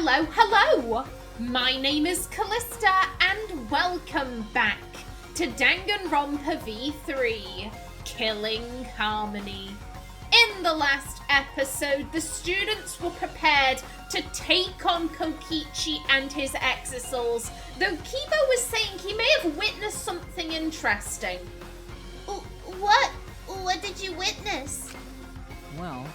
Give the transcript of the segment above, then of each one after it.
Hello! My name is Callista, and welcome back to Danganronpa V3, Killing Harmony. In the last episode, the students were prepared to take on Kokichi and his exisals, though Kibo was saying he may have witnessed something interesting. What? What did you witness? Well...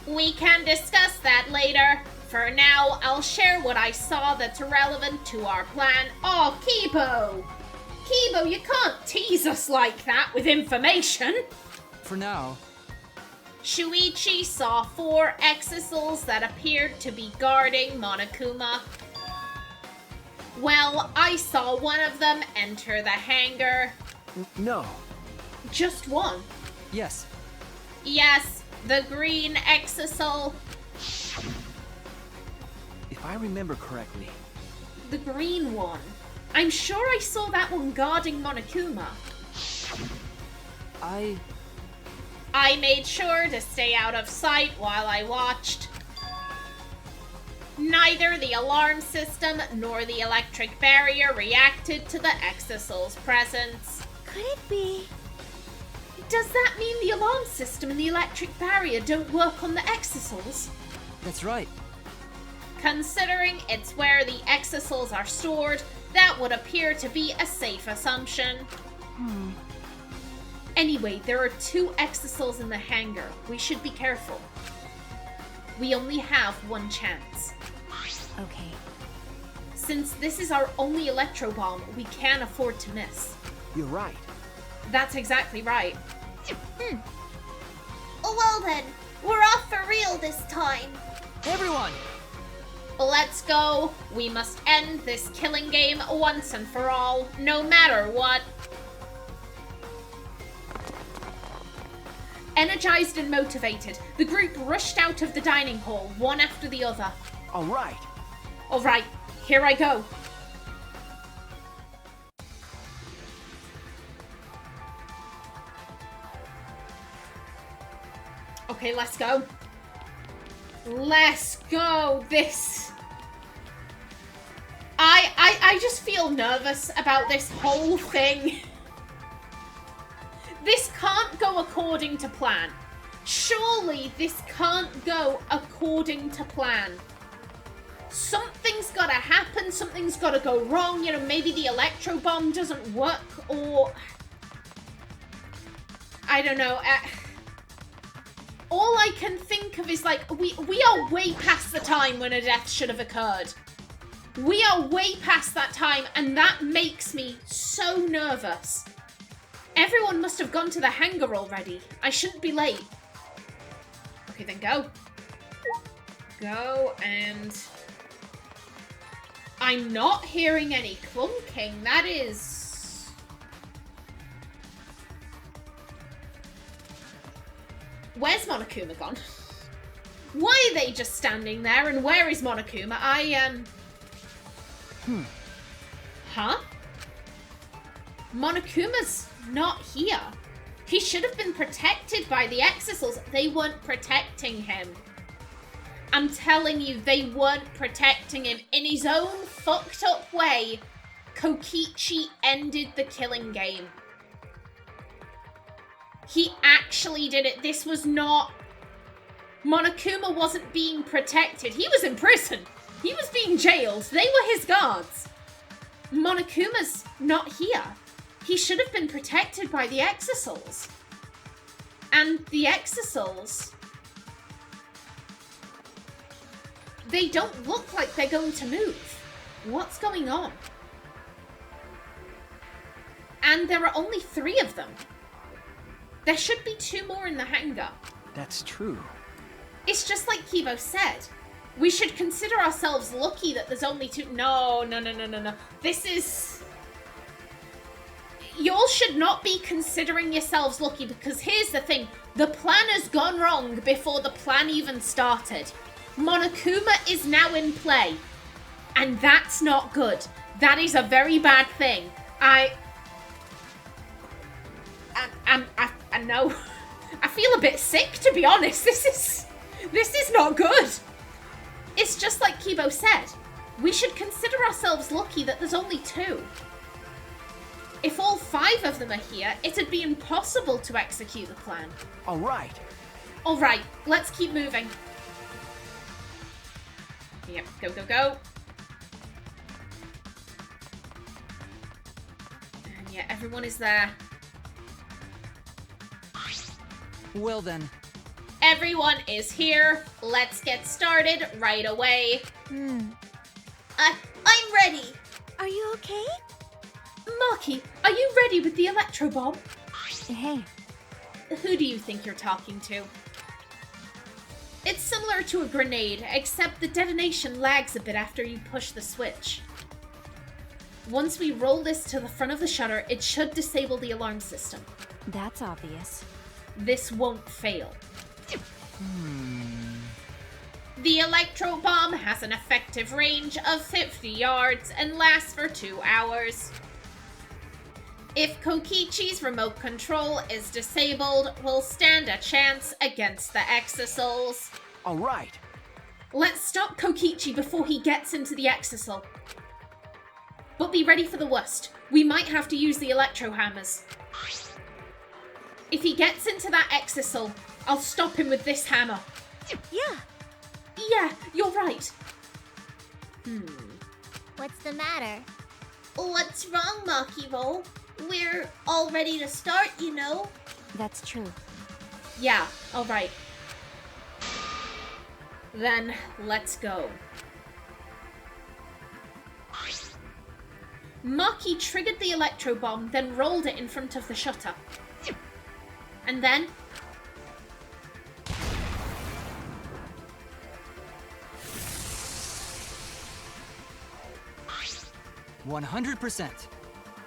We can discuss that later. For now, I'll share what I saw that's relevant to our plan. Oh, Kibo! Kibo, you can't tease us like that with information! For now... Shuichi saw 4 exisals that appeared to be guarding Monokuma. Well, I saw one of them enter the hangar. No. Just one? Yes. Yes, the green exisal. If I remember correctly... The green one. I'm sure I saw that one guarding Monokuma. I made sure to stay out of sight while I watched. Neither the alarm system nor the electric barrier reacted to the Exisal's presence. Could it be? Does that mean the alarm system and the electric barrier don't work on the Exisals? That's right. Considering it's where the Exisals are stored, that would appear to be a safe assumption. Anyway, there are 2 Exisals in the hangar. We should be careful. We only have one chance. Okay. Since this is our only electro bomb, we can't afford to miss. You're right. That's exactly right. Oh, well then, we're off for real this time. Everyone! Let's go. We must end this killing game once and for all, no matter what. Energized and motivated, the group rushed out of the dining hall, one after the other. All right. All right, here I go. Okay, let's go. Let's go. I just feel nervous about this whole thing. This can't go according to plan. Surely this can't go according to plan. Something's gotta happen, something's gotta go wrong, you know, maybe the electro bomb doesn't work, or... I don't know. All I can think of is, like, we are way past the time when a death should have occurred. We are way past that time, and that makes me so nervous. Everyone must have gone to the hangar already. I shouldn't be late. Okay, then go. Go, and... I'm not hearing any clunking. That is... Where's Monokuma gone? Why are they just standing there, and where is Monokuma? Huh? Monokuma's not here. He should have been protected by the Exisals. They weren't protecting him. I'm telling you, they weren't protecting him. In his own fucked up way, Kokichi ended the killing game. He actually did it. This was not... Monokuma wasn't being protected. He was in prison. He was being jailed. They were his guards. Monokuma's not here. He should have been protected by the Exisals. And the Exisals... They don't look like they're going to move. What's going on? And there are only 3 of them. There should be 2 more in the hangar. That's true. It's just like Kibo said. We should consider ourselves lucky that there's only 2... No. This is... Y'all should not be considering yourselves lucky, because here's the thing. The plan has gone wrong before the plan even started. Monokuma is now in play. And that's not good. That is a very bad thing. I know. I feel a bit sick, to be honest. This is not good. It's just like Kibo said, we should consider ourselves lucky that there's only 2. If all 5 of them are here, it'd be impossible to execute the plan. All right. All right, let's keep moving. Yep, go, go, go. And yeah, everyone is there. Well then. Everyone is here. Let's get started right away. I'm ready. Are you okay? Maki, are you ready with the electro bomb? Hey. Who do you think you're talking to? It's similar to a grenade, except the detonation lags a bit after you push the switch. Once we roll this to the front of the shutter, it should disable the alarm system. That's obvious. This won't fail. The electro bomb has an effective range of 50 yards and lasts for 2 hours. If Kokichi's remote control is disabled, we'll stand a chance against the exisouls. All right. Let's stop Kokichi before he gets into the exisol. But be ready for the worst. We might have to use the electro hammers. If he gets into that exisol, I'll stop him with this hammer. Yeah. Yeah, you're right. What's the matter? What's wrong, Makiro? We're all ready to start, you know. That's true. Yeah, alright. Then, let's go. Maki triggered the electro bomb, then rolled it in front of the shutter. And then... 100%.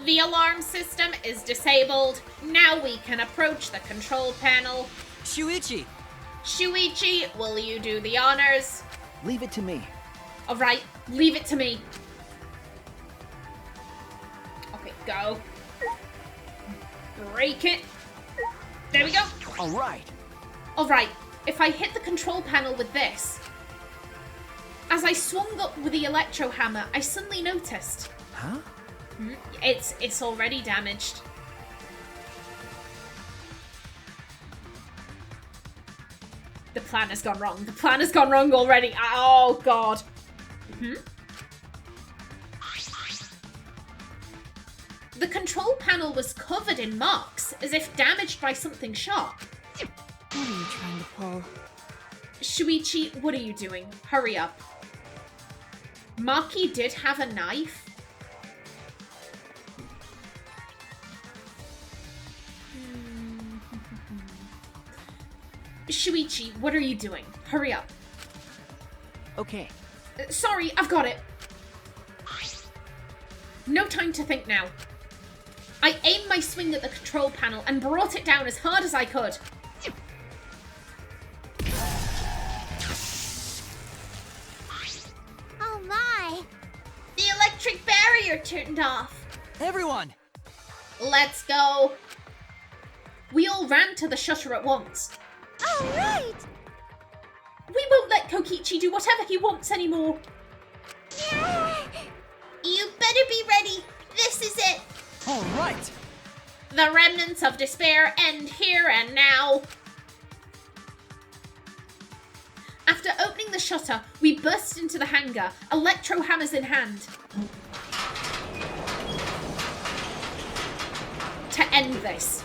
The alarm system is disabled. Now we can approach the control panel. Shuichi! Shuichi, will you do the honors? Leave it to me. Alright, leave it to me. Okay, go. Break it. There we go. All right. Alright, if I hit the control panel with this... As I swung up with the electro hammer, I suddenly noticed... Huh? It's already damaged. The plan has gone wrong. The plan has gone wrong already. Oh, God. The control panel was covered in marks, as if damaged by something sharp. What are you trying to pull? Shuichi, what are you doing? Hurry up. Maki did have a knife. Shuichi, what are you doing? Hurry up. Okay. Sorry, I've got it. No time to think now. I aimed my swing at the control panel and brought it down as hard as I could. Oh my! The electric barrier turned off. Everyone! Let's go. We all ran to the shutter at once. All right! We won't let Kokichi do whatever he wants anymore. Yeah. You better be ready. This is it. All right. The remnants of despair end here and now. After opening the shutter, we burst into the hangar, electro hammers in hand. To end this.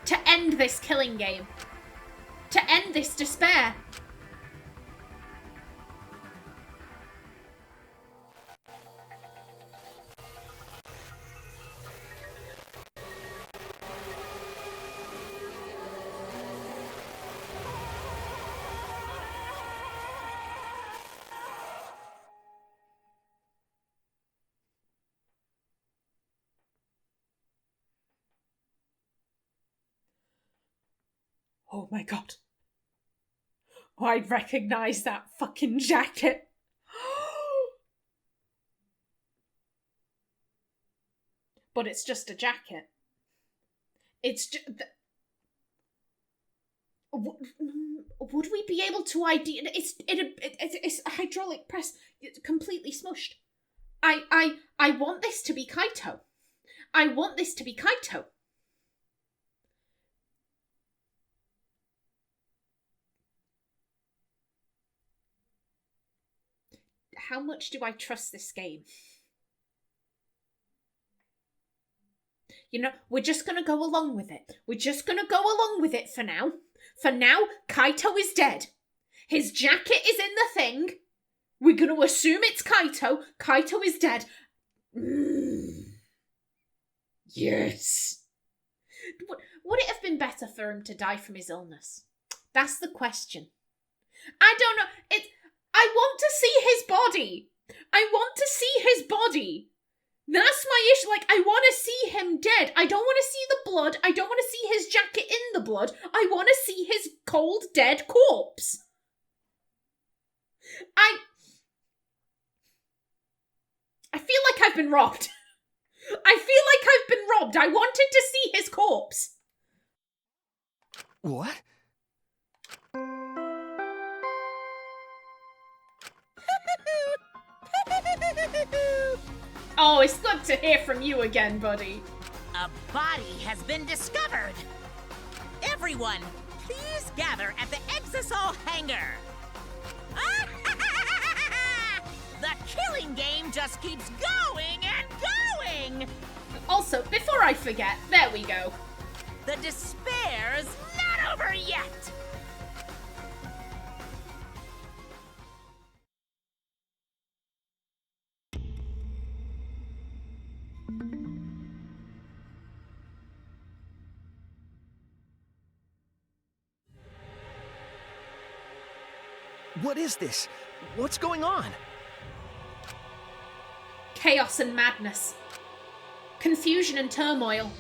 To end this killing game. To end this despair. Oh my God. Oh, I'd recognize that fucking jacket. But it's just a jacket. It's just... would we be able to ID? It's a hydraulic press. It's completely smushed. I want this to be Kaito. I want this to be Kaito. How much do I trust this game? You know, we're just going to go along with it. We're just going to go along with it for now. For now, Kaito is dead. His jacket is in the thing. We're going to assume it's Kaito. Kaito is dead. Yes. Would it have been better for him to die from his illness? That's the question. I don't know. I want to see his body. I want to see his body. That's my issue. Like, I want to see him dead. I don't want to see the blood. I don't want to see his jacket in the blood. I want to see his cold, dead corpse. I feel like I've been robbed. I feel like I've been robbed. I wanted to see his corpse. What? Oh, it's good to hear from you again, buddy. A body has been discovered. Everyone, please gather at the Exisol hangar. The killing game just keeps going and going. Also, before I forget, there we go. The despair's not over yet. What is this? What's going on? Chaos and madness. Confusion and turmoil.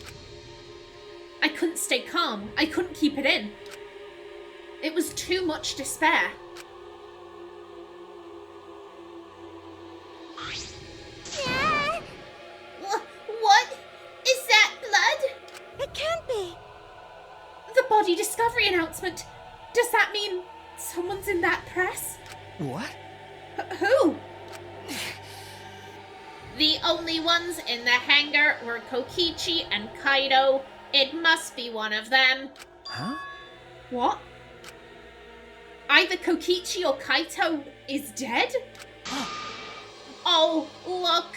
I couldn't stay calm. I couldn't keep it in. It was too much despair. Yeah. What? Is that blood? It can't be. The body discovery announcement. Does that mean someone's in that press? What? Who? The only ones in the hangar were Kokichi and Kaito. It must be one of them. Huh? What? Either Kokichi or Kaito is dead? Oh, look.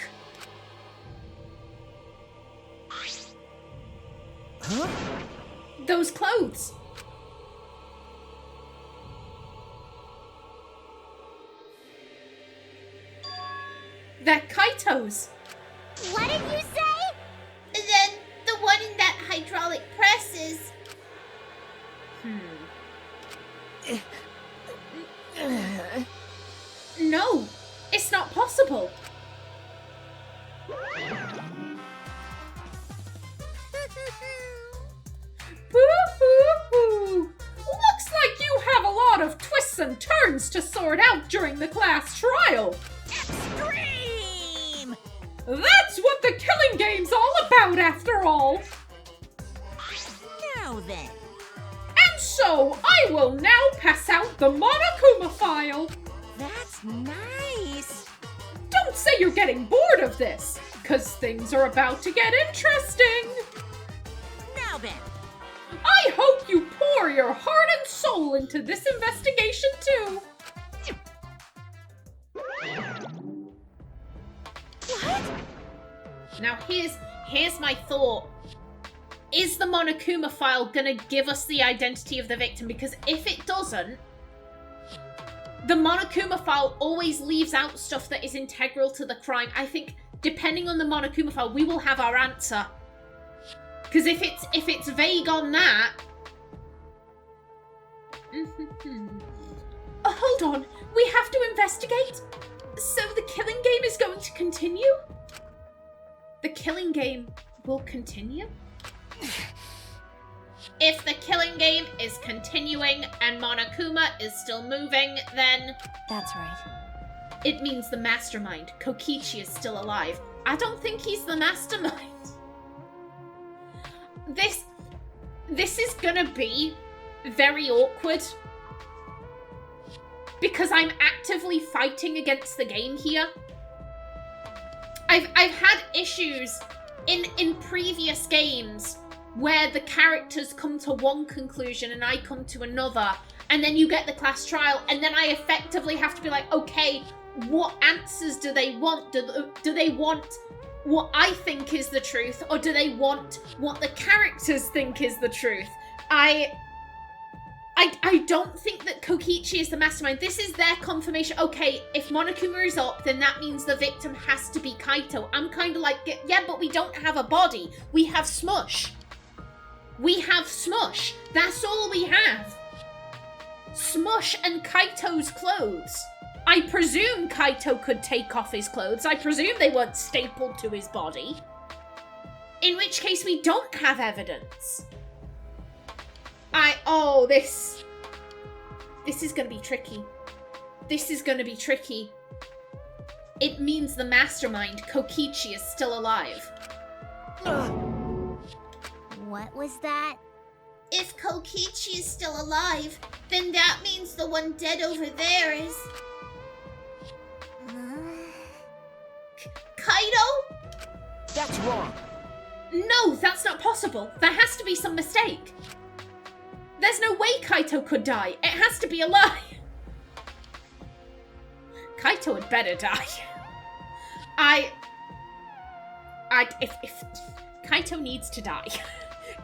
Huh? Those clothes. They're Kaito's. What did you say? Then the one in that hydraulic press is... No, it's not possible. Boo-hoo-hoo. Looks like you have a lot of twists and turns to sort out during the class trial. Extreme! That's what the killing game's all about, after all. Now then. And so, I will now pass out the Monokuma file. That's nice. Don't say you're getting bored of this, because things are about to get interesting. Now then. I hope you pour your heart and soul into this investigation, too. What? Now, here's my thought. Is the Monokuma file gonna give us the identity of the victim? Because if it doesn't, the Monokuma file always leaves out stuff that is integral to the crime. I think, depending on the Monokuma file, we will have our answer. Because if it's vague on that... Hold on, we have to investigate? So the killing game is going to continue? The killing game will continue? If the killing game is continuing and Monokuma is still moving, then... That's right. It means the mastermind, Kokichi, is still alive. I don't think he's the mastermind. This is gonna be very awkward. because I'm actively fighting against the game here. I've had issues in previous games where the characters come to one conclusion and I come to another, and then you get the class trial, and then I effectively have to be like, okay, what answers do they want? Do they want what I think is the truth, or do they want what the characters think is the truth? I don't think that Kokichi is the mastermind. This is their confirmation. Okay, if Monokuma is up, then that means the victim has to be Kaito. I'm kind of like, yeah, but we don't have a body. We have Smush. We have Smush. That's all we have. Smush and Kaito's clothes. I presume Kaito could take off his clothes. I presume they weren't stapled to his body. In which case we don't have evidence. This is gonna be tricky. This is gonna be tricky. It means the mastermind, Kokichi, is still alive. What was that? If Kokichi is still alive, then that means the one dead over there is... Kaito? That's wrong. No, that's not possible. There has to be some mistake. There's no way Kaito could die. It has to be a lie. Kaito had better die. If Kaito needs to die.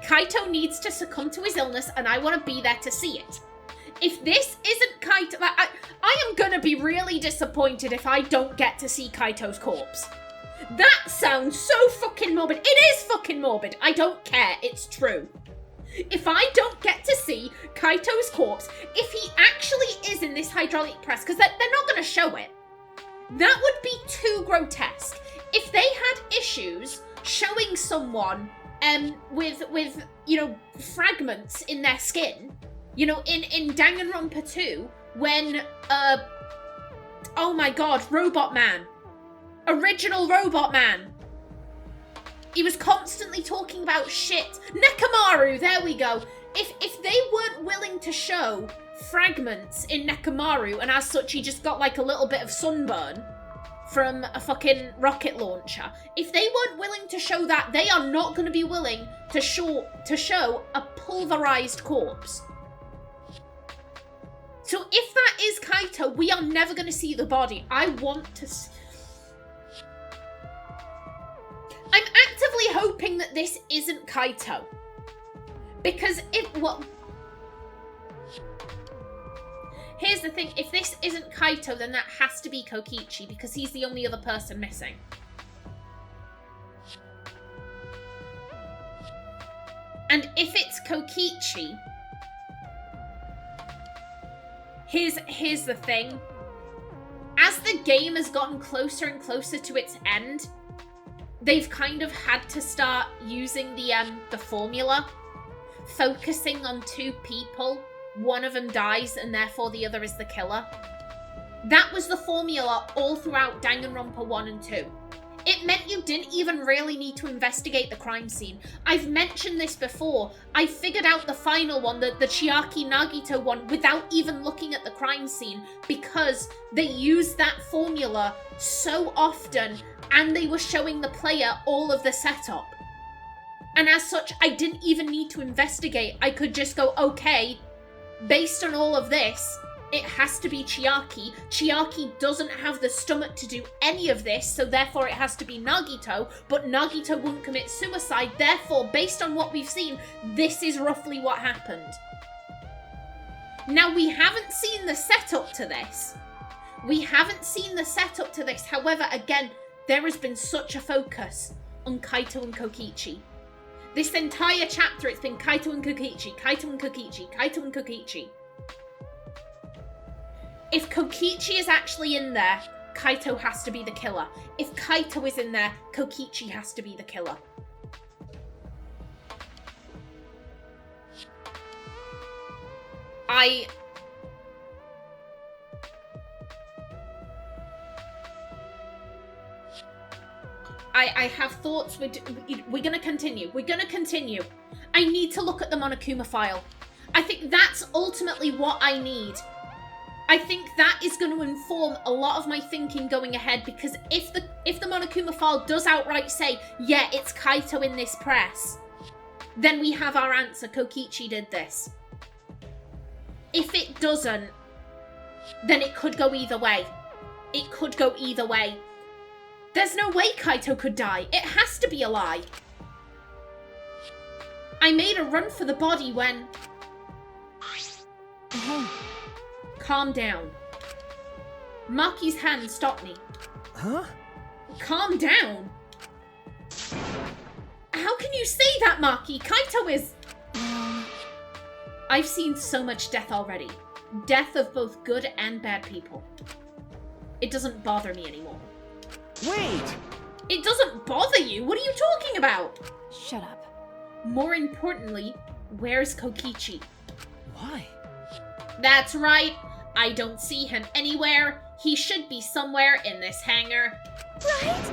Kaito needs to succumb to his illness, and I want to be there to see it. If this isn't Kaito, like, I am gonna be really disappointed if I don't get to see Kaito's corpse. That sounds so fucking morbid. It is fucking morbid. I don't care. It's true. If I don't get to see Kaito's corpse, if he actually is in this hydraulic press, because they're not going to show it, that would be too grotesque. If they had issues showing someone with you know, fragments in their skin, you know, in Danganronpa 2, when, oh my god, Robot Man. Original Robot Man. He was constantly talking about shit. Nekomaru, there we go. If they weren't willing to show fragments in Nekomaru, and as such he just got like a little bit of sunburn from a fucking rocket launcher, if they weren't willing to show that, they are not going to be willing to show a pulverized corpse. So if that is Kaito, we are never going to see the body. I want to see... I'm actively hoping that this isn't Kaito. Because here's the thing, if this isn't Kaito, then that has to be Kokichi, because he's the only other person missing. And if it's Kokichi, here's the thing. As the game has gotten closer and closer to its end, they've kind of had to start using the formula, focusing on two people. One of them dies, and therefore the other is the killer. That was the formula all throughout Danganronpa 1 and 2. It meant you didn't even really need to investigate the crime scene. I've mentioned this before. I figured out the final one, the Chiaki Nagito one, without even looking at the crime scene, because they used that formula so often, and they were showing the player all of the setup. And as such, I didn't even need to investigate. I could just go, okay, based on all of this, it has to be Chiaki. Chiaki doesn't have the stomach to do any of this, so therefore it has to be Nagito, but Nagito wouldn't commit suicide. Therefore, based on what we've seen, this is roughly what happened. Now, we haven't seen the setup to this. We haven't seen the setup to this. However, again, there has been such a focus on Kaito and Kokichi. This entire chapter, it's been Kaito and Kokichi, Kaito and Kokichi, Kaito and Kokichi. If Kokichi is actually in there, Kaito has to be the killer. If Kaito is in there, Kokichi has to be the killer. I have thoughts. We're gonna continue. We're gonna continue. I need to look at the Monokuma file. I think that's ultimately what I need. I think that is going to inform a lot of my thinking going ahead, because if the Monokuma file does outright say, yeah, it's Kaito in this press, then we have our answer. Kokichi did this. If it doesn't, then it could go either way. It could go either way. There's no way Kaito could die. It has to be a lie. I made a run for the body when... Calm down. Maki's hand stopped me. Huh? Calm down? How can you say that, Maki? Kaito is... I've seen so much death already. Death of both good and bad people. It doesn't bother me anymore. Wait! It doesn't bother you? What are you talking about? Shut up. More importantly, where's Kokichi? Why? That's right. I don't see him anywhere. He should be somewhere in this hangar. Right?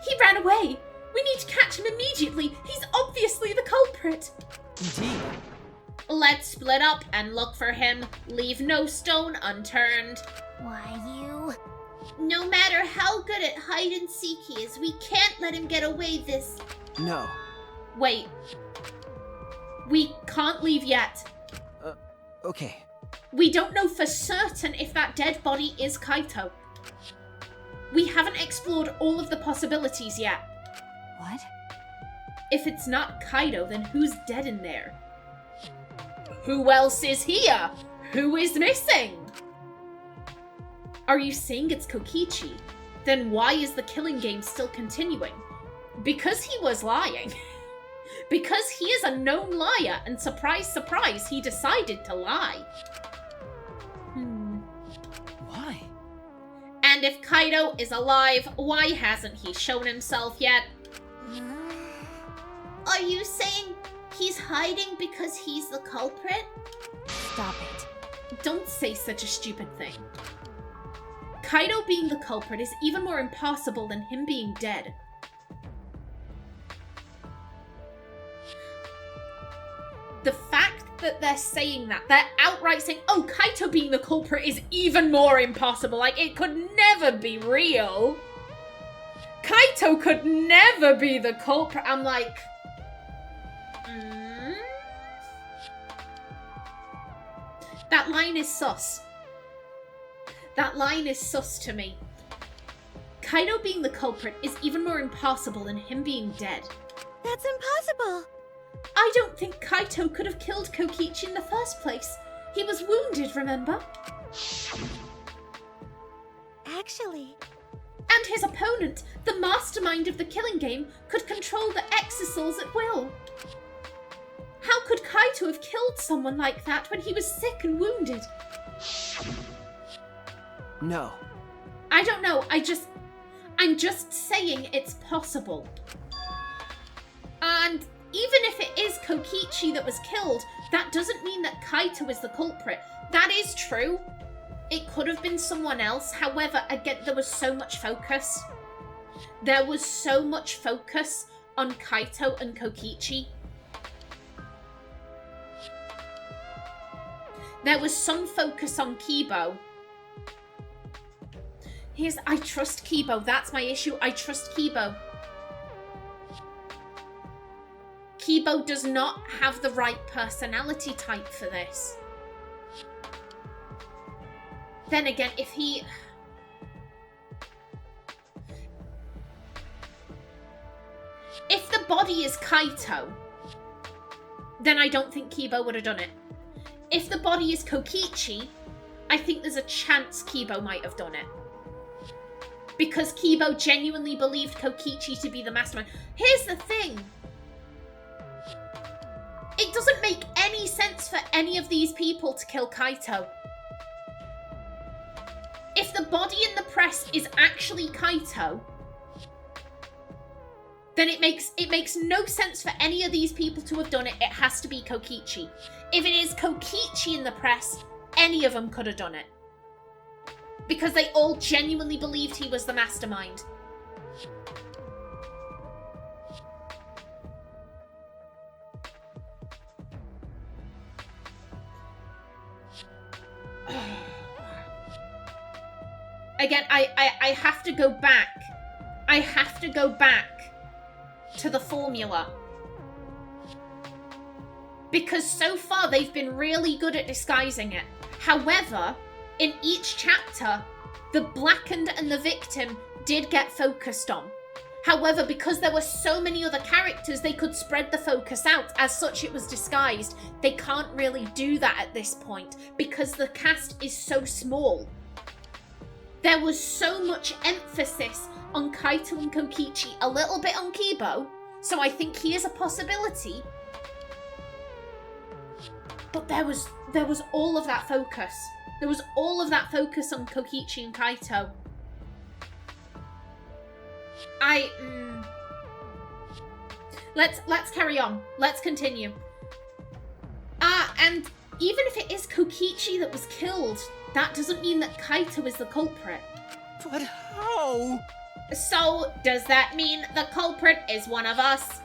He ran away. We need to catch him immediately. He's obviously the culprit. Indeed. Let's split up and look for him. Leave no stone unturned. Why, you... No matter how good at hide and seek he is, we can't let him get away this... No. Wait. We can't leave yet. Okay. We don't know for certain if that dead body is Kaito. We haven't explored all of the possibilities yet. What? If it's not Kaito, then who's dead in there? Who else is here? Who is missing? Are you saying it's Kokichi? Then why is the killing game still continuing? Because he was lying. Because he is a known liar, and surprise, surprise, he decided to lie. Why? And if Kaito is alive, why hasn't he shown himself yet? Are you saying he's hiding because he's the culprit? Stop it. Don't say such a stupid thing. Kaito being the culprit is even more impossible than him being dead. The fact that they're saying that, they're outright saying, oh, Kaito being the culprit is even more impossible. Like, it could never be real. Kaito could never be the culprit. I'm like... That line is sus. That line is sus to me. Kaito being the culprit is even more impossible than him being dead. That's impossible. I don't think Kaito could have killed Kokichi in the first place. He was wounded, remember? Actually... And his opponent, the mastermind of the killing game, could control the exisouls at will. How could Kaito have killed someone like that when he was sick and wounded? No. I don't know, I'm just saying it's possible. And even if it is Kokichi that was killed, that doesn't mean that Kaito is the culprit. That is true. It could have been someone else. However, again, there was so much focus. There was so much focus on Kaito and Kokichi. There was some focus on Kibo. I trust Kibo. That's my issue. I trust Kibo. Kibo does not have the right personality type for this. Then again, if the body is Kaito, then I don't think Kibo would have done it. If the body is Kokichi, I think there's a chance Kibo might have done it. Because Kibo genuinely believed Kokichi to be the mastermind. Here's the thing. It doesn't make any sense for any of these people to kill Kaito. If the body in the press is actually Kaito, then it makes no sense for any of these people to have done it. It has to be Kokichi. If it is Kokichi in the press, any of them could have done it. Because they all genuinely believed he was the mastermind. I have to go back. I have to go back to the formula. Because so far they've been really good at disguising it. However, in each chapter, the blackened and the victim did get focused on. However, because there were so many other characters, they could spread the focus out. As such, it was disguised. They can't really do that at this point because the cast is so small. There was so much emphasis on Kaito and Kokichi, a little bit on Kibo, so I think he is a possibility. But there was all of that focus. There was all of that focus on Kokichi and Kaito. Let's carry on. Let's continue. And even if it is Kokichi that was killed, that doesn't mean that Kaito is the culprit. But how? So, does that mean the culprit is one of us?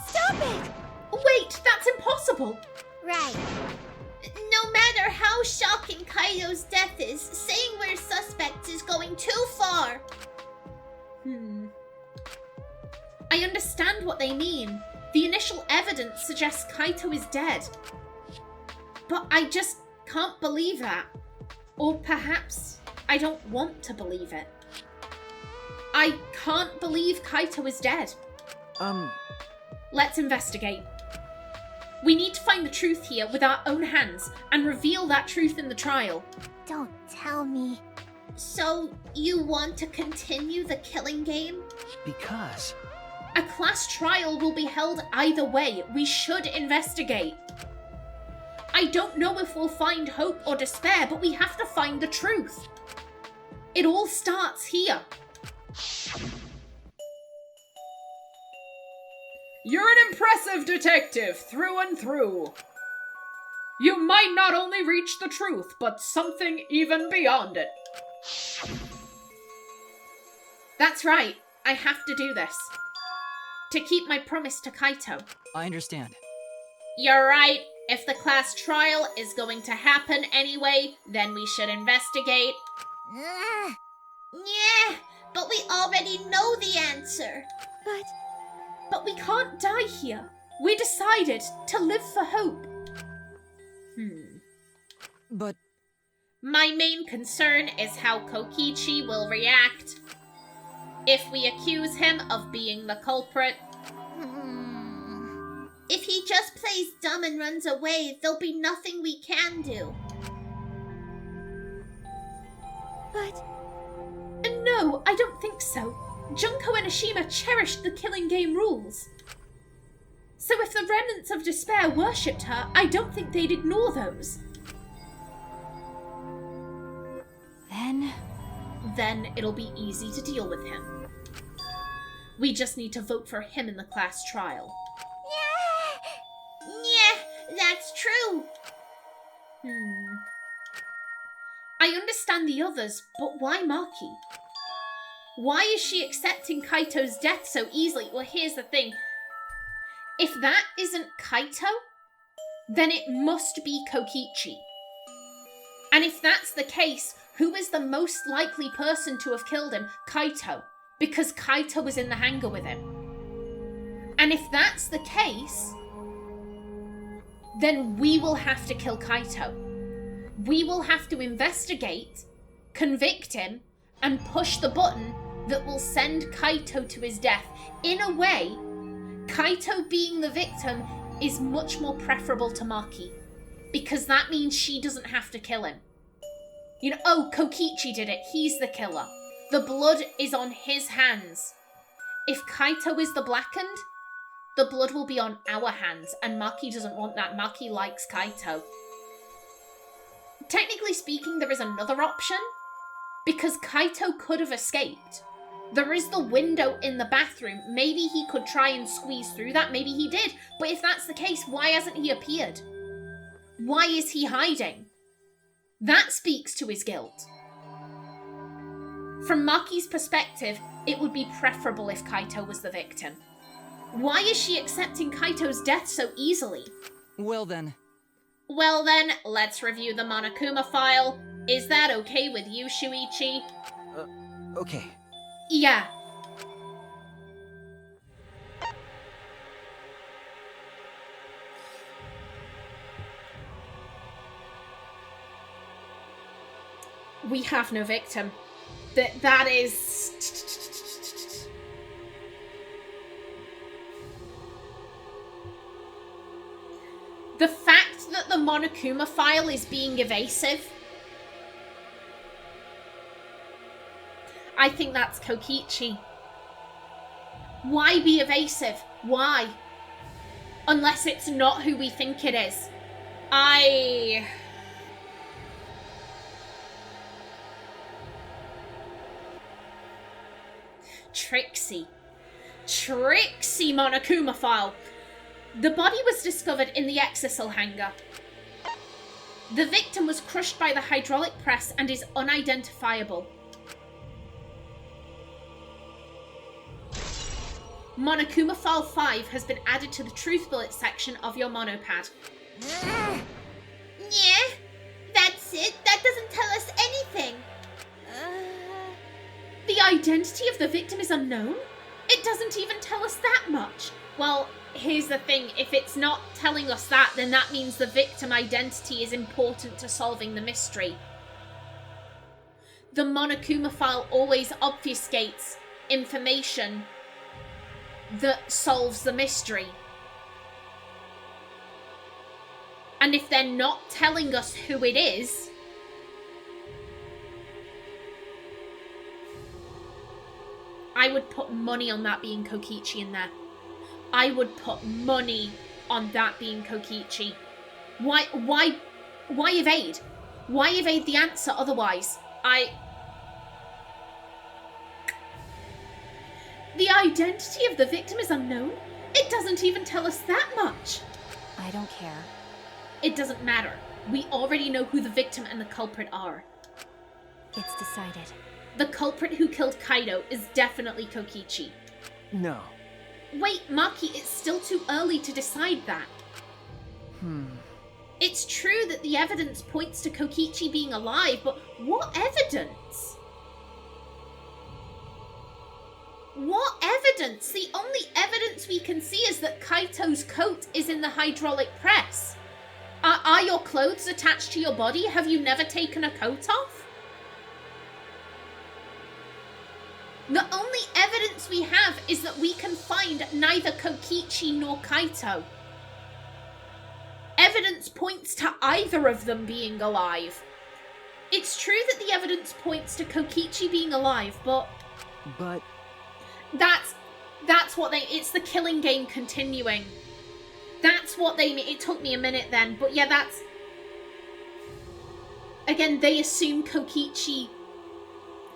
Stop it! Wait, that's impossible! Right. No matter how shocking Kaito's death is, saying we're suspects is going too far. I understand what they mean. The initial evidence suggests Kaito is dead. But I just can't believe that. Or perhaps I don't want to believe it. I can't believe Kaito is dead. Let's investigate. We need to find the truth here with our own hands and reveal that truth in the trial. Don't tell me. So, you want to continue the killing game? Because... A class trial will be held either way. We should investigate. I don't know if we'll find hope or despair, but we have to find the truth. It all starts here. You're an impressive detective, through and through. You might not only reach the truth, but something even beyond it. That's right. I have to do this. To keep my promise to Kaito. I understand. You're right. If the class trial is going to happen anyway, then we should investigate. Yeah, but we already know the answer. But we can't die here. We decided to live for hope. But... My main concern is how Kokichi will react. If we accuse him of being the culprit... If he just plays dumb and runs away, there'll be nothing we can do. But... No, I don't think so. Junko and Ashima cherished the killing game rules. So if the remnants of despair worshipped her, I don't think they'd ignore those. Then it'll be easy to deal with him. We just need to vote for him in the class trial. Yeah, that's true. I understand the others, but why Maki? Why is she accepting Kaito's death so easily? Well, here's the thing. If that isn't Kaito, then it must be Kokichi. And if that's the case, who is the most likely person to have killed him? Kaito. Because Kaito was in the hangar with him. And if that's the case, then we will have to kill Kaito. We will have to investigate, convict him, and push the button that will send Kaito to his death. In a way, Kaito being the victim is much more preferable to Maki, because that means she doesn't have to kill him. You know, oh, Kokichi did it. He's the killer. The blood is on his hands. If Kaito is the blackened, the blood will be on our hands, and Maki doesn't want that. Maki likes Kaito. Technically speaking, there is another option, because Kaito could have escaped. There is the window in the bathroom. Maybe he could try and squeeze through that. Maybe he did. But if that's the case, why hasn't he appeared? Why is he hiding? That speaks to his guilt. From Maki's perspective, it would be preferable if Kaito was the victim. Why is she accepting Kaito's death so easily? Well then, let's review the Monokuma file. Is that okay with you, Shuichi? Okay. Yeah. We have no victim. That is... The fact that the Monokuma file is being evasive, I think that's Kokichi. Why be evasive? Why? Unless it's not who we think it is. Trixie Monokuma file. The body was discovered in the Exisal hangar. The victim was crushed by the hydraulic press and is unidentifiable. Monokuma file 5 has been added to the truth bullet section of your monopad. Yeah, that's it. That doesn't tell us anything. The identity of the victim is unknown? It doesn't even tell us that much. Well, here's the thing. If it's not telling us that, then that means the victim identity is important to solving the mystery. The Monokuma file always obfuscates information that solves the mystery. And if they're not telling us who it is, I would put money on that being Kokichi in there. I would put money on that being Kokichi. Why evade? Why evade the answer otherwise? The identity of the victim is unknown? It doesn't even tell us that much. I don't care. It doesn't matter. We already know who the victim and the culprit are. It's decided. The culprit who killed Kaito is definitely Kokichi. No. Wait, Maki, it's still too early to decide that. It's true that the evidence points to Kokichi being alive, but what evidence? What evidence? The only evidence we can see is that Kaito's coat is in the hydraulic press. Are your clothes attached to your body? Have you never taken a coat off? The only evidence we have is that we can find neither Kokichi nor Kaito. Evidence points to either of them being alive. It's true that the evidence points to Kokichi being alive, but... That's what it's the killing game continuing. That's what they mean. It took me a minute then, but yeah, that's... Again, they assume Kokichi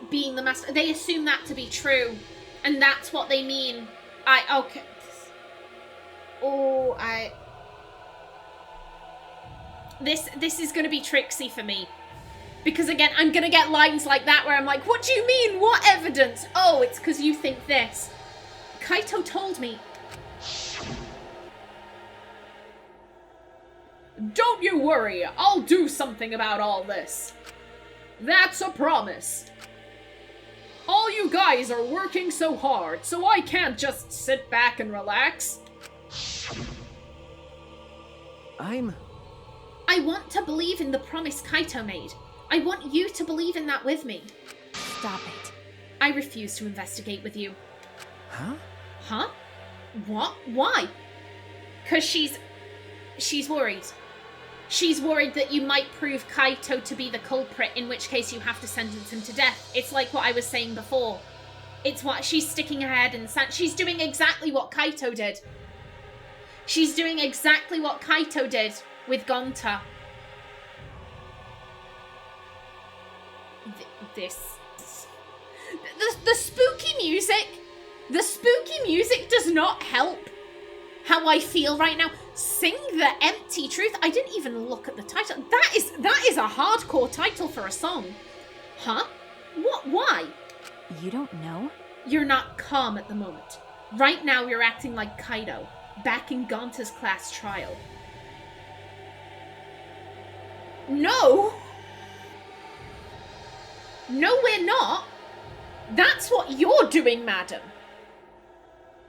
being the master. They assume that to be true, and that's what they mean. Okay. This is going to be tricksy for me. Because again, I'm going to get lines like that where I'm like, what do you mean? What evidence? Oh, it's because you think this. Kaito told me. Don't you worry, I'll do something about all this. That's a promise. All you guys are working so hard, so I can't just sit back and relax. I want to believe in the promise Kaito made. I want you to believe in that with me. Stop it. I refuse to investigate with you. Huh? Huh? What? Why? Because she's worried. She's worried that you might prove Kaito to be the culprit, in which case you have to sentence him to death. It's like what I was saying before. It's what she's sticking her head in the sand. She's doing exactly what Kaito did. She's doing exactly what Kaito did with Gonta. The spooky music. The spooky music does not help how I feel right now. Sing the Empty Truth. I didn't even look at the title. That is a hardcore title for a song. Huh? What? Why? You don't know? You're not calm at the moment. Right now you're acting like Kaito, back in Gonta's class trial. No! No, we're not! That's what you're doing, madam.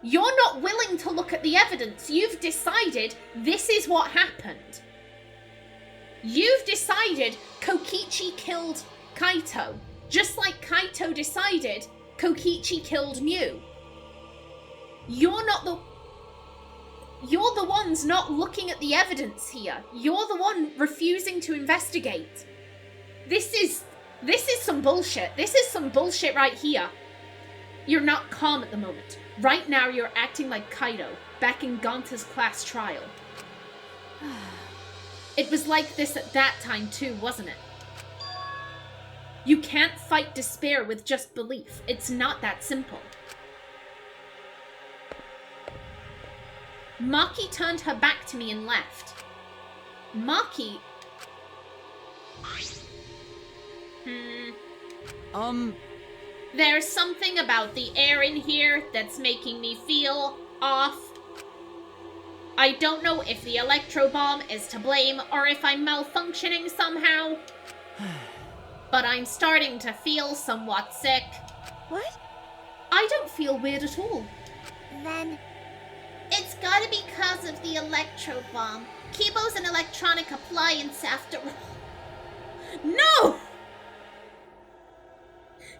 You're not willing to look at the evidence. You've decided this is what happened. You've decided Kokichi killed Kaito, just like Kaito decided Kokichi killed Mew. You're the ones not looking at the evidence here. You're the one refusing to investigate. This is some bullshit. This is some bullshit right here. You're not calm at the moment. Right now you're acting like Kaito, back in Gonta's class trial. It was like this at that time too, wasn't it? You can't fight despair with just belief. It's not that simple. Maki turned her back to me and left. Maki... There's something about the air in here that's making me feel off. I don't know if the electro bomb is to blame or if I'm malfunctioning somehow. But I'm starting to feel somewhat sick. What? I don't feel weird at all. Then... it's gotta be because of the electro bomb. Kibo's an electronic appliance after all. No!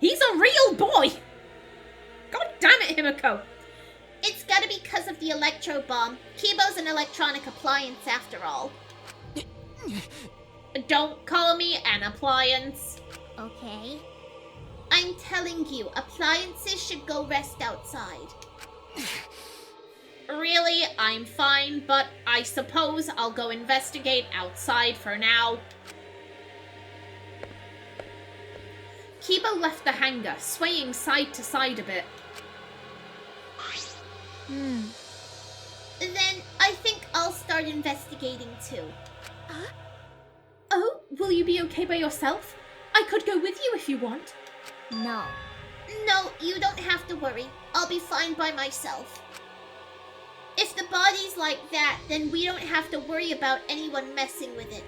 He's a real boy! God damn it, Himiko! It's gotta be because of the electro bomb. Kibo's an electronic appliance after all. Don't call me an appliance. Okay. I'm telling you, appliances should go rest outside. Really, I'm fine, but I suppose I'll go investigate outside for now. Kibo left the hangar, swaying side to side a bit. Then I think I'll start investigating too. Oh, will you be okay by yourself? I could go with you if you want. No. No, you don't have to worry. I'll be fine by myself. If the body's like that, then we don't have to worry about anyone messing with it.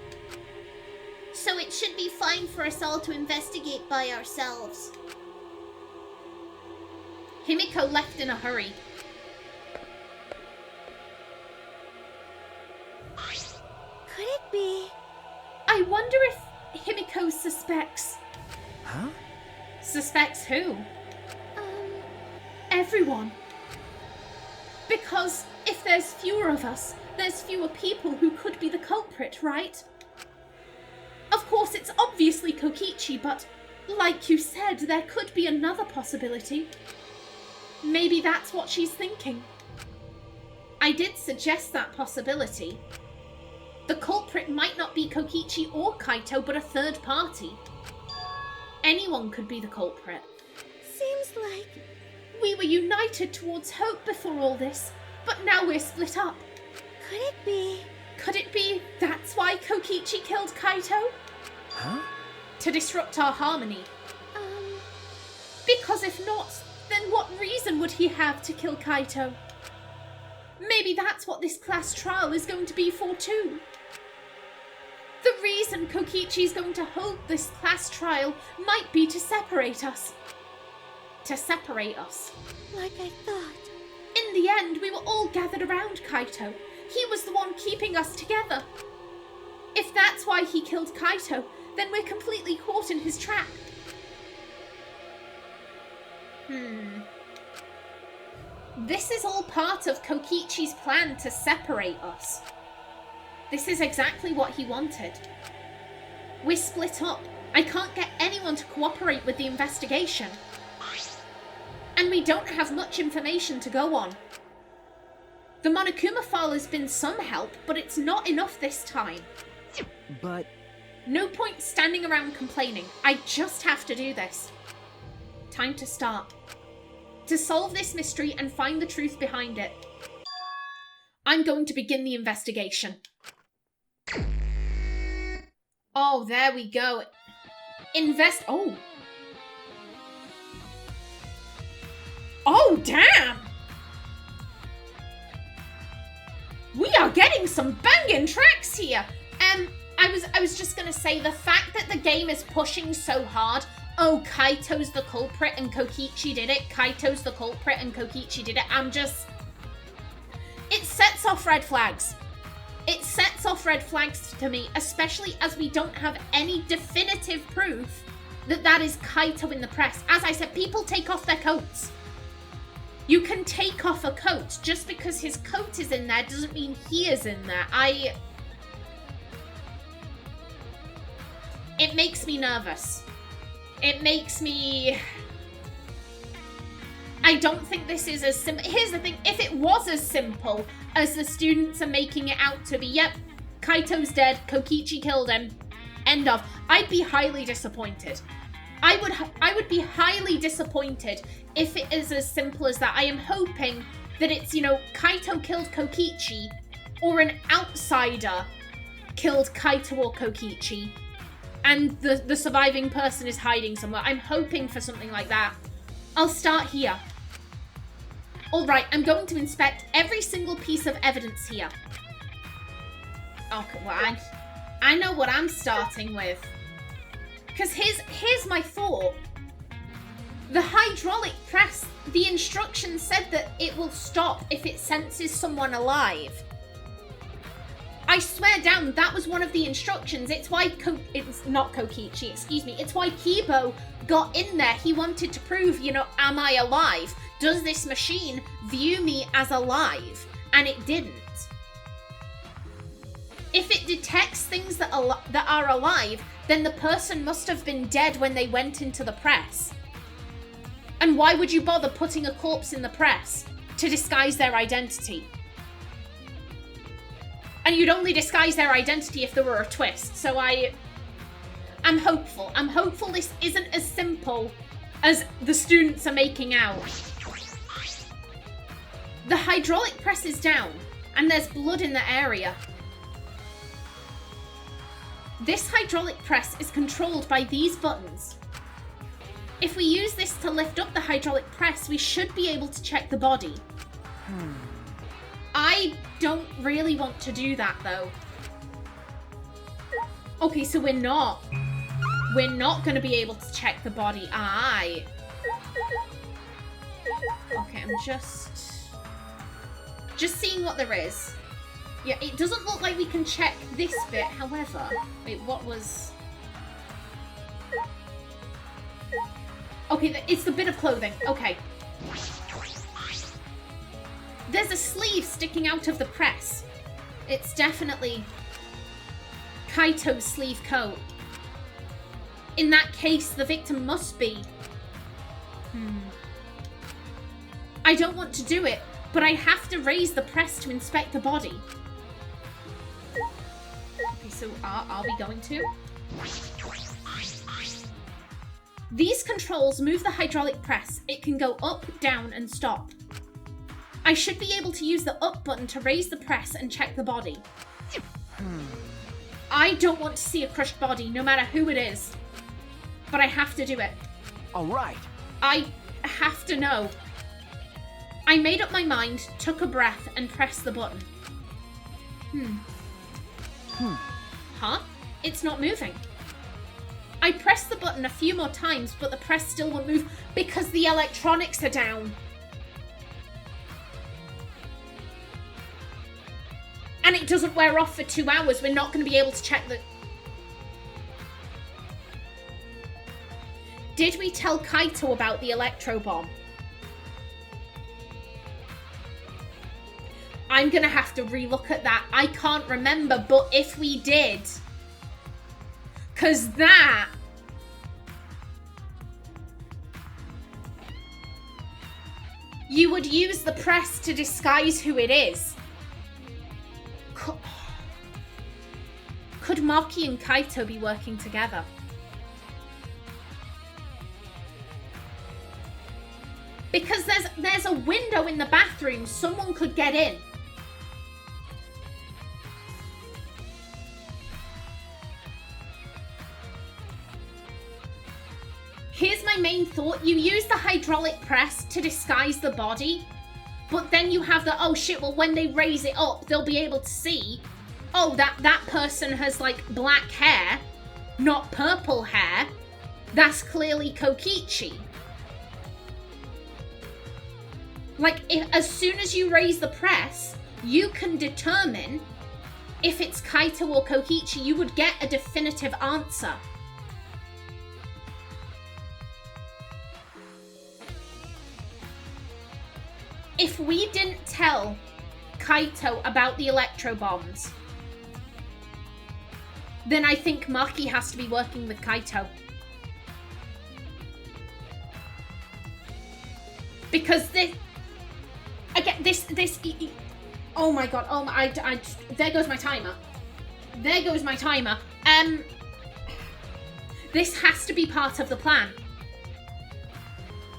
So it should be fine for us all to investigate by ourselves. Himiko left in a hurry. Could it be? I wonder if Himiko suspects... Huh? Suspects who? Everyone. Because if there's fewer of us, there's fewer people who could be the culprit, right? Of course, it's obviously Kokichi, but like you said, there could be another possibility. Maybe that's what she's thinking. I did suggest that possibility. The culprit might not be Kokichi or Kaito, but a third party. Anyone could be the culprit. Seems like... we were united towards hope before all this, but now we're split up. Could it be? Could it be that's why Kokichi killed Kaito? Huh? To disrupt our harmony. Because if not, then what reason would he have to kill Kaito? Maybe that's what this class trial is going to be for too. The reason Kokichi's going to hold this class trial might be to separate us. To separate us. Like I thought. In the end, we were all gathered around Kaito. He was the one keeping us together. If that's why he killed Kaito, then we're completely caught in his trap. This is all part of Kokichi's plan to separate us. This is exactly what he wanted. We're split up. I can't get anyone to cooperate with the investigation. And we don't have much information to go on. The Monokuma file has been some help, but it's not enough this time. But... no point standing around complaining. I just have to do this. Time to start. To solve this mystery and find the truth behind it. I'm going to begin the investigation. Oh, there we go. Oh. Oh, damn! We are getting some banging tracks here. I was just gonna say, the fact that the game is pushing so hard oh, Kaito's the culprit and Kokichi did it. Kaito's the culprit and Kokichi did it. It sets off red flags. It sets off red flags to me, especially as we don't have any definitive proof that that is Kaito in the press. As I said, people take off their coats. You can take off a coat. Just because his coat is in there doesn't mean he is in there. It makes me nervous. It makes me... I don't think this is as simple. Here's the thing. If it was as simple as the students are making it out to be, yep, Kaito's dead, Kokichi killed him, end of, I'd be highly disappointed. I would be highly disappointed if it is as simple as that. I am hoping that it's, you know, Kaito killed Kokichi, or an outsider killed Kaito or Kokichi, and the surviving person is hiding somewhere. I'm hoping for something like that. I'll start here. Alright, I'm going to inspect every single piece of evidence here. Okay, well, I know what I'm starting with. Because here's my thought. The hydraulic press, the instructions said that it will stop if it senses someone alive. I swear down, that was one of the instructions. It's why it's not Kokichi, excuse me. It's why Kibo got in there. He wanted to prove, you know, am I alive? Does this machine view me as alive? And it didn't. If it detects things that are alive, then the person must have been dead when they went into the press. And why would you bother putting a corpse in the press? To disguise their identity. And you'd only disguise their identity if there were a twist. So I'm hopeful. I'm hopeful this isn't as simple as the students are making out. The hydraulic press is down, and there's blood in the area. This hydraulic press is controlled by these buttons. If we use this to lift up the hydraulic press, we should be able to check the body. I don't really want to do that, though. Okay, so we're not going to be able to check the body. Okay, I'm just seeing what there is. Yeah, it doesn't look like we can check this bit, however. Wait, what was... Okay, it's the bit of clothing. Okay. There's a sleeve sticking out of the press. It's definitely Kaito's sleeve coat. In that case, the victim must be... I don't want to do it, but I have to raise the press to inspect the body. Okay, so are we going to? These controls move the hydraulic press. It can go up, down, and stop. I should be able to use the up button to raise the press and check the body. I don't want to see a crushed body, no matter who it is. But I have to do it. All right. I have to know. I made up my mind, took a breath, and pressed the button. Huh? It's not moving. I pressed the button a few more times, but the press still won't move because the electronics are down. And it doesn't wear off for 2 hours. We're not going to be able to check the... Did we tell Kaito about the electro bomb? I'm going to have to relook at that. I can't remember, but if we did... Because that... You would use the press to disguise who it is. Could Maki and Kaito be working together? Because there's a window in the bathroom. Someone could get in. Here's my main thought. You use the hydraulic press to disguise the body, but then you have the, oh shit, well when they raise it up, they'll be able to see, oh, that person has like black hair, not purple hair. That's clearly Kokichi. Like, as soon as you raise the press, you can determine if it's Kaito or Kokichi. You would get a definitive answer. If we didn't tell Kaito about the electro bombs, then I think Maki has to be working with Kaito. Because oh my god, there goes my timer. There goes my timer. This has to be part of the plan.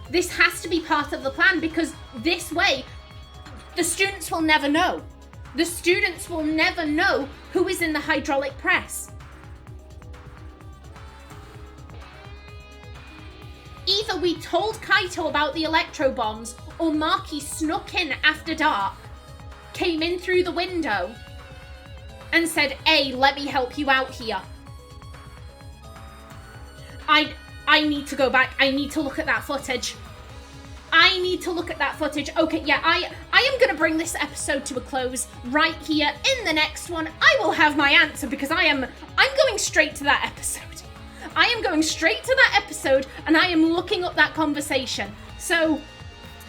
This has to be part of the plan, because this way, the students will never know. The students will never know who is in the hydraulic press. Either we told Kaito about the electro bombs, or Maki snuck in after dark, came in through the window, and said, "Hey, let me help you out here." I need to go back. I need to look at that footage. I need to look at that footage. Okay, yeah, I am going to bring this episode to a close right here. In the next one, I will have my answer, because I'm going straight to that episode. I am going straight to that episode, and I am looking up that conversation. So,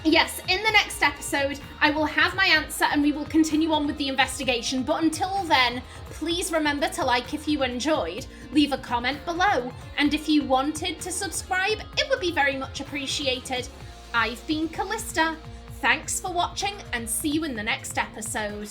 yes, in the next episode, I will have my answer, and we will continue on with the investigation. But until then, please remember to like if you enjoyed, leave a comment below, and if you wanted to subscribe, it would be very much appreciated. I've been Kallista. Thanks for watching, and see you in the next episode.